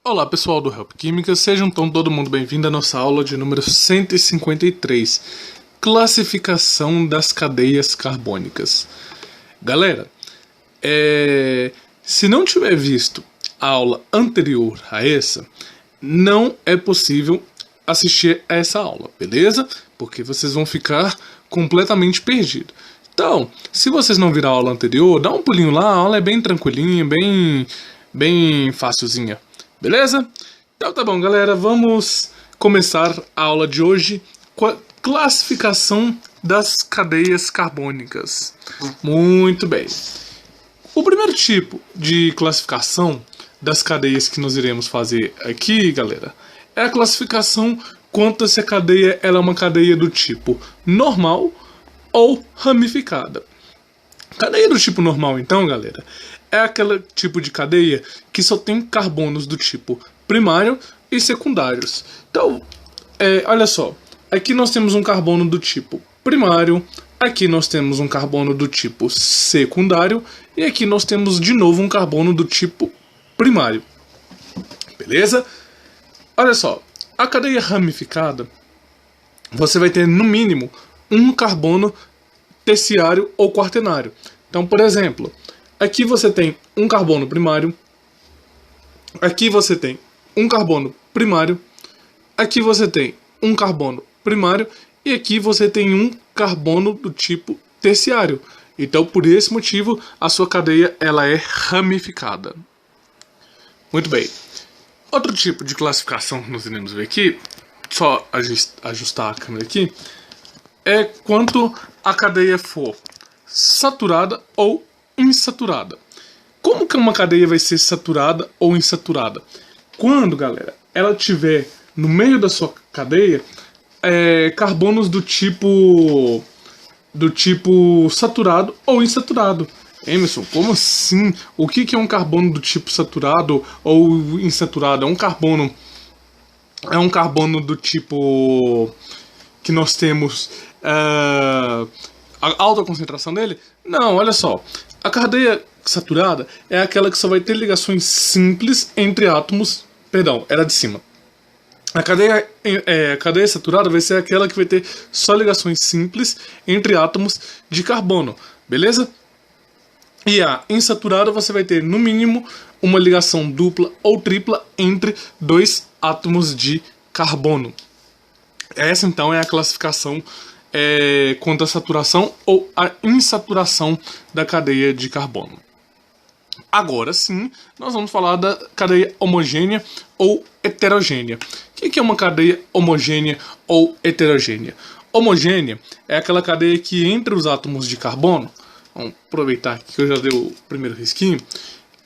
Olá pessoal do Help Química, sejam então todo mundo bem-vindo à nossa aula de número 153, classificação das cadeias carbônicas. Galera, se não tiver visto a aula anterior a essa, não é possível assistir a essa aula, beleza? Porque vocês vão ficar completamente perdidos. Então, se vocês não viram a aula anterior, dá um pulinho lá, a aula é bem tranquilinha, bem facilzinha. Beleza? Então tá bom, galera, vamos começar a aula de hoje com a classificação das cadeias carbônicas. Muito bem. O primeiro tipo de classificação das cadeias que nós iremos fazer aqui, galera, é a classificação quanto se a cadeia ela é uma cadeia do tipo normal ou ramificada. Cadeia do tipo normal, então, galera, é aquele tipo de cadeia que só tem carbonos do tipo primário e secundários. Então, olha só, aqui nós temos um carbono do tipo primário, aqui nós temos um carbono do tipo secundário e aqui nós temos de novo um carbono do tipo primário. Beleza? Olha só, a cadeia ramificada, você vai ter no mínimo um carbono terciário ou quaternário. Então, por exemplo, aqui você tem um carbono primário, aqui você tem um carbono primário, aqui você tem um carbono primário e aqui você tem um carbono do tipo terciário. Então, por esse motivo, a sua cadeia ela é ramificada. Muito bem. Outro tipo de classificação que nós iremos ver aqui, só ajustar a câmera aqui, é quanto a cadeia for saturada ou insaturada. Como que uma cadeia vai ser saturada ou insaturada? Quando, galera, ela tiver no meio da sua cadeia carbonos do tipo saturado ou insaturado. Emerson, como assim? O que é um carbono do tipo saturado ou insaturado? É um carbono do tipo que nós temos a alta concentração dele? Não, olha só. A cadeia saturada é aquela que só vai ter ligações simples entre átomos. Perdão, era de cima. A cadeia saturada vai ser aquela que vai ter só ligações simples entre átomos de carbono. Beleza? E a insaturada você vai ter no mínimo uma ligação dupla ou tripla entre dois átomos de carbono. Essa então é a classificação quanto à saturação ou à insaturação da cadeia de carbono. Agora sim, nós vamos falar da cadeia homogênea ou heterogênea. O que é uma cadeia homogênea ou heterogênea? Homogênea é aquela cadeia que entre os átomos de carbono, vamos aproveitar que eu já dei o primeiro risquinho,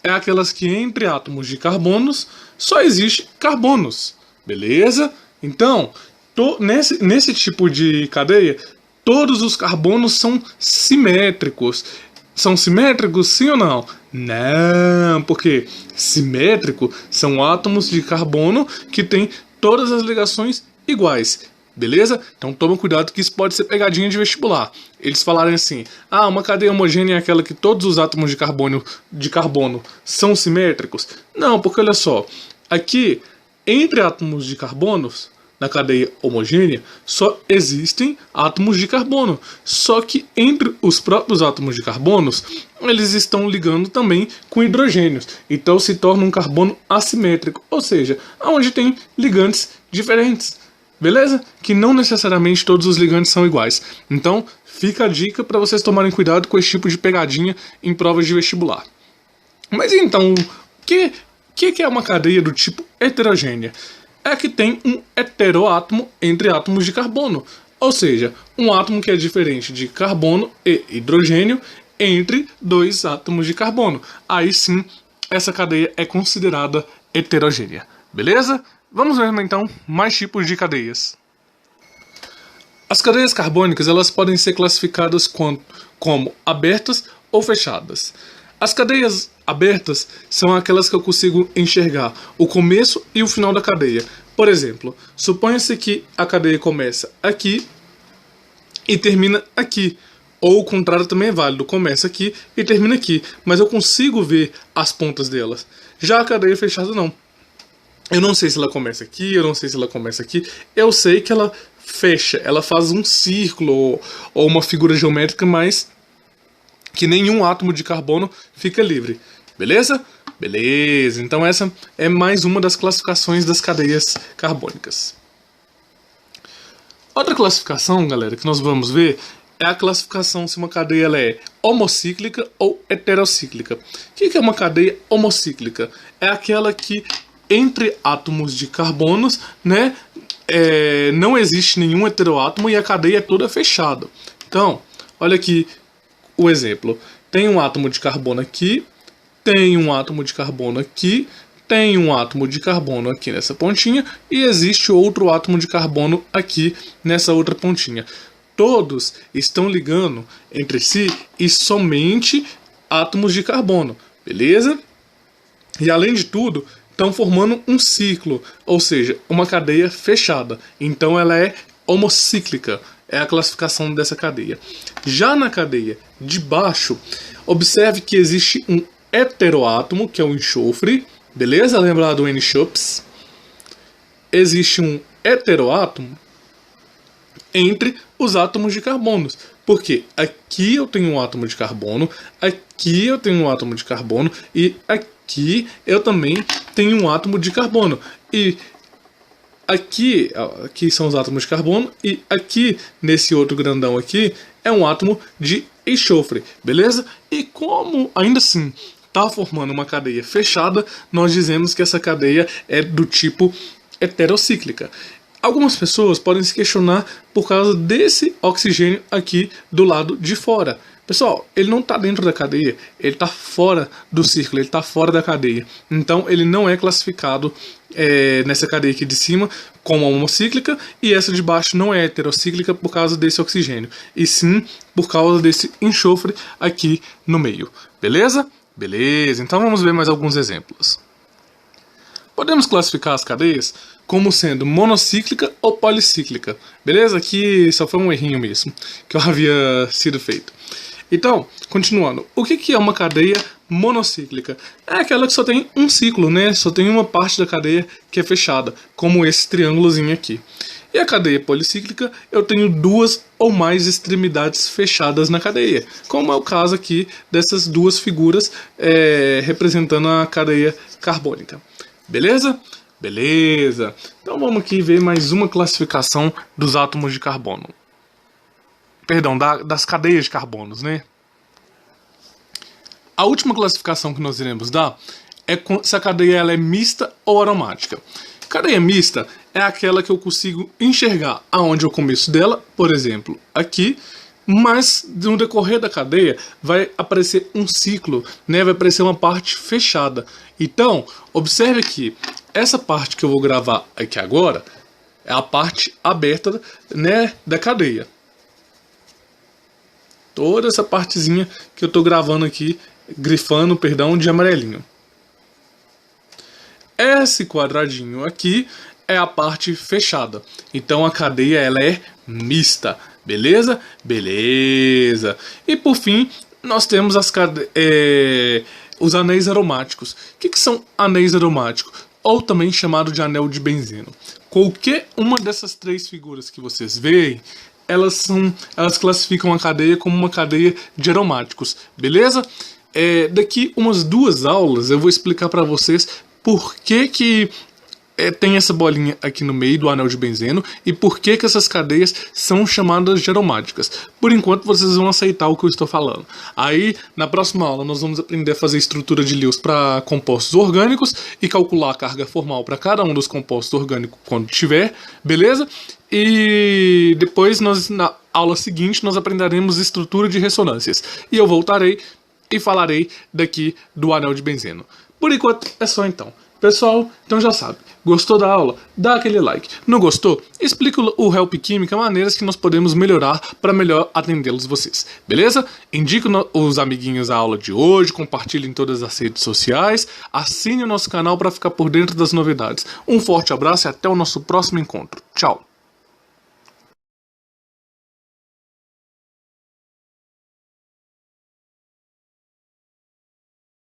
é aquelas que entre átomos de carbonos só existe carbonos, beleza? Então, nesse tipo de cadeia, todos os carbonos são simétricos. São simétricos, sim ou não? Não, porque simétrico são átomos de carbono que têm todas as ligações iguais. Beleza? Então toma cuidado que isso pode ser pegadinha de vestibular. Eles falarem assim, uma cadeia homogênea é aquela que todos os átomos de carbono são simétricos. Não, porque olha só, aqui entre átomos de carbonos, na cadeia homogênea, só existem átomos de carbono. Só que entre os próprios átomos de carbonos, eles estão ligando também com hidrogênios. Então se torna um carbono assimétrico, ou seja, onde tem ligantes diferentes. Beleza? Que não necessariamente todos os ligantes são iguais. Então fica a dica para vocês tomarem cuidado com esse tipo de pegadinha em provas de vestibular. Mas então, o que é uma cadeia do tipo heterogênea? É que tem um heteroátomo entre átomos de carbono, ou seja, um átomo que é diferente de carbono e hidrogênio entre dois átomos de carbono. Aí sim, essa cadeia é considerada heterogênea. Beleza? Vamos ver então mais tipos de cadeias. As cadeias carbônicas elas podem ser classificadas como abertas ou fechadas. As cadeias abertas são aquelas que eu consigo enxergar o começo e o final da cadeia. Por exemplo, suponha-se que a cadeia começa aqui e termina aqui. Ou o contrário também é válido, começa aqui e termina aqui, mas eu consigo ver as pontas delas. Já a cadeia fechada não. Eu não sei se ela começa aqui, eu não sei se ela começa aqui. Eu sei que ela fecha, ela faz um círculo ou uma figura geométrica, mas que nenhum átomo de carbono fica livre. Beleza? Beleza. Então essa é mais uma das classificações das cadeias carbônicas. Outra classificação, galera, que nós vamos ver é a classificação se uma cadeia ela é homocíclica ou heterocíclica. O que é uma cadeia homocíclica? É aquela que entre átomos de carbonos, né, não existe nenhum heteroátomo e a cadeia é toda fechada. Então, olha aqui o exemplo. Tem um átomo de carbono aqui, tem um átomo de carbono aqui, tem um átomo de carbono aqui nessa pontinha e existe outro átomo de carbono aqui nessa outra pontinha. Todos estão ligando entre si e somente átomos de carbono, beleza? E além de tudo, estão formando um ciclo, ou seja, uma cadeia fechada. Então ela é homocíclica, é a classificação dessa cadeia. Já na cadeia de baixo, observe que existe um heteroátomo, que é o enxofre, beleza? Lembra do N-Chups? Existe um heteroátomo entre os átomos de carbono. Porque aqui eu tenho um átomo de carbono, aqui eu tenho um átomo de carbono e aqui eu também tenho um átomo de carbono. E aqui são os átomos de carbono e aqui, nesse outro grandão aqui, é um átomo de enxofre, beleza? E como ainda assim está formando uma cadeia fechada, nós dizemos que essa cadeia é do tipo heterocíclica. Algumas pessoas podem se questionar por causa desse oxigênio aqui do lado de fora. Pessoal, ele não está dentro da cadeia, ele está fora do círculo, ele está fora da cadeia. Então ele não é classificado nessa cadeia aqui de cima como homocíclica e essa de baixo não é heterocíclica por causa desse oxigênio, e sim por causa desse enxofre aqui no meio. Beleza? Beleza, então vamos ver mais alguns exemplos. Podemos classificar as cadeias como sendo monocíclica ou policíclica. Beleza? Aqui só foi um errinho mesmo que eu havia sido feito. Então, continuando. O que é uma cadeia monocíclica? É aquela que só tem um ciclo, né? Só tem uma parte da cadeia que é fechada, como esse triângulozinho aqui. E a cadeia policíclica, eu tenho duas ou mais extremidades fechadas na cadeia, como é o caso aqui dessas duas figuras representando a cadeia carbônica. Beleza? Beleza. Então vamos aqui ver mais uma classificação dos átomos de carbono. Perdão, das cadeias de carbonos, né? A última classificação que nós iremos dar é se a cadeia ela é mista ou aromática. Cadeia mista é aquela que eu consigo enxergar aonde é o começo dela, por exemplo, aqui, mas no decorrer da cadeia vai aparecer um ciclo, né? Vai aparecer uma parte fechada. Então, observe que essa parte que eu vou gravar aqui agora é a parte aberta, né, da cadeia. Toda essa partezinha que eu estou gravando aqui, grifando, perdão, de amarelinho. Esse quadradinho aqui é a parte fechada. Então a cadeia ela é mista. Beleza? Beleza. E por fim, nós temos os anéis aromáticos. O que são anéis aromáticos? Ou também chamado de anel de benzeno. Qualquer uma dessas três figuras que vocês veem, elas classificam a cadeia como uma cadeia de aromáticos. Beleza? Daqui umas 2 aulas eu vou explicar para vocês por que tem essa bolinha aqui no meio do anel de benzeno e por que essas cadeias são chamadas de aromáticas. Por enquanto vocês vão aceitar o que eu estou falando. Aí na próxima aula nós vamos aprender a fazer estrutura de Lewis para compostos orgânicos e calcular a carga formal para cada um dos compostos orgânicos quando tiver, beleza? E depois na aula seguinte nós aprenderemos estrutura de ressonâncias. E eu voltarei e falarei daqui do anel de benzeno. Por enquanto é só então. Pessoal, então já sabe, gostou da aula? Dá aquele like. Não gostou? Explica o Help Química maneiras que nós podemos melhorar para melhor atendê-los vocês. Beleza? Indique os amiguinhos a aula de hoje, compartilhe em todas as redes sociais, assine o nosso canal para ficar por dentro das novidades. Um forte abraço e até o nosso próximo encontro. Tchau!